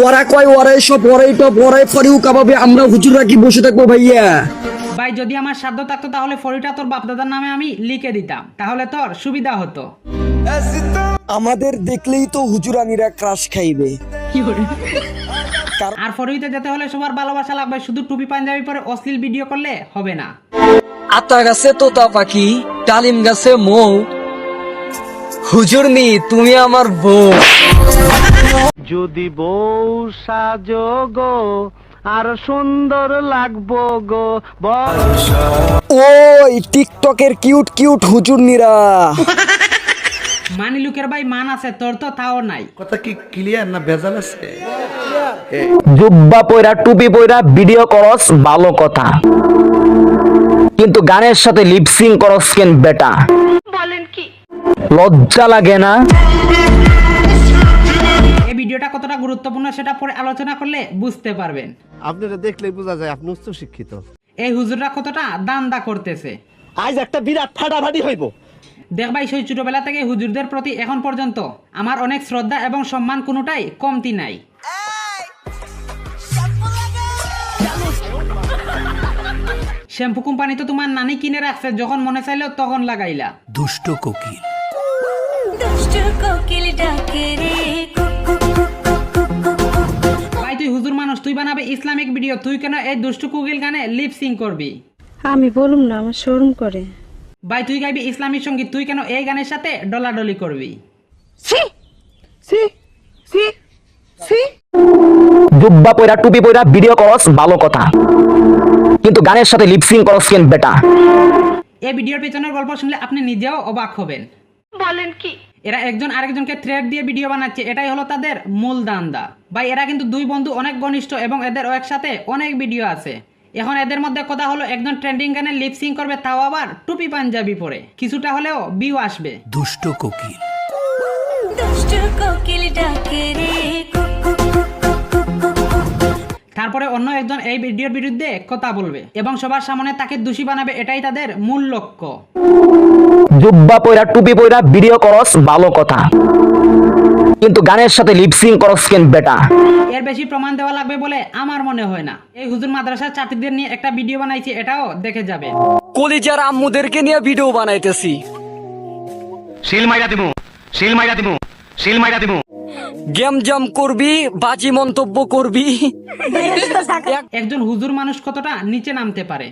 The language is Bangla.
ওরা কয় ওরা সব ওরাই টপ ওরাই ফরিউ কাবাবে, আমরা হুজুররা কি বসে থাকবো ভাইয়া? ভাই যদি আমার সাধ্য থাকতো তাহলে ফরিটা তোর বাপদাদার নামে আমি লিখে দিতাম, তাহলে তোর সুবিধা হতো। আমাদের দেখলেই তো হুজুরানিরা ক্রাশ খাইবে। আর ফরিতে যেতে হলে সবার ভালোবাসা লাগবে, শুধু টুপি পাঞ্জাবি পরে অশ্লীল ভিডিও করলে হবে না। আতা গাছে তোতা পাখি, ডালিম গাছে মৌ, হুজুরনি তুমি আমার বউ। যদি বউ সাজো গো আর সুন্দর লাগবো গো। ওই টিকটকের কিউট কিউট হুজুরনিরা। মানি লুকের ভাই মান আছে, তোর তো তাও নাই। কথা কি ক্লিয়ার না ভেজাল আছে? জুব্বা পয়রা টুপি পয়রা ভিডিও করস ভালো কথা, কিন্তু গানের সাথে লিপসিং করস কেন বেটা? বলেন কি? লজ্জা লাগে না? এই ভিডিওটা কতটা গুরুত্বপূর্ণ সেটা পরে আলোচনা করলে বুঝতে পারবেন। আপনারা দেখলেই বোঝা যায় আপনি উচ্চ শিক্ষিত। এই হুজুররা কতটা দান্দা করতেছে। আজ একটা বিরাট ফাটাফাটি হইব। দেখ ভাই, সেই ছোটবেলা থেকে হুজুরদের প্রতি এখন পর্যন্ত আমার অনেক শ্রদ্ধা এবং সম্মান, কোনোটাই কমতি নাই। শ্যাম্পু কোম্পানি তো তোমার নানি কিনে রাখছে, যখন মনে চাইলো তখন লাগাইলা। দুষ্ট কোকিল। ভাই তুই হুজুর মানুষ, তুই বানাবে ইসলামিক ভিডিও, তুই কেন এই দুষ্টু কুকিল গানে লিপ সিং করবি? আমি বলুম না, আমার শরম করে। ভাই তুই গাইবি ইসলামিক সঙ্গীত, তুই কেন এই গানের সাথে ডলাডলি করবি? জুব্বা পয়রা টুপি পয়রা ভিডিও করস ভালো কথা, কিন্তু গানের সাথে লিপসিং করস কেন বেটা? এই ভিডিওর পেছনের গল্প শুনলে আপনি নিজেও অবাক হবেন। বলেন কি? এরা একজন আরেকজনকে থ্রেড দিয়ে ভিডিও বানাচ্ছে, এটাই হলো তাদের মূল দান্দা। ভাই এরা কিন্তু দুই বন্ধু, অনেক ঘনিষ্ঠ এবং এদের একসাথে অনেক ভিডিও আছে। এখন এদের মধ্যে কথা হলো একজন ট্রেন্ডিং গানে লিপসিং করবে, তাও আবার টুপি পাঞ্জাবি পরে, কিছুটা হলেও ভিউ আসবে। দুষ্ট কোকিল। তারপরে অন্য একজন এই ভিডিওর বিরুদ্ধে কথা বলবে এবং সবার সামনে তাকে দোষী বানাবে, এটাই তাদের মূল লক্ষ্য। জুব্বা পয়রা টুপি পয়রা ভিডিও করস ভালো কথা, কিন্তু গানের সাথে লিপসিং করস কেন বেটা? এর বেশি প্রমাণ দেওয়া লাগবে বলে আমার মনে হয় না। এই হুজুর মাদ্রাসার ছাত্রীদের নিয়ে একটা ভিডিও বানাইছে, এটাও দেখে যাবে। কলিজার আম্মুদেরকে নিয়ে ভিডিও বানাইতেছি। শিল মাইরা দিমু, শিল মাইরা দিমু, শিল মাইরা দিমু। গেম জাম করবি, বাজি মন্তব্য করবি। একজন হুজুর মানুষ কতটা নিচে নামতে পারে।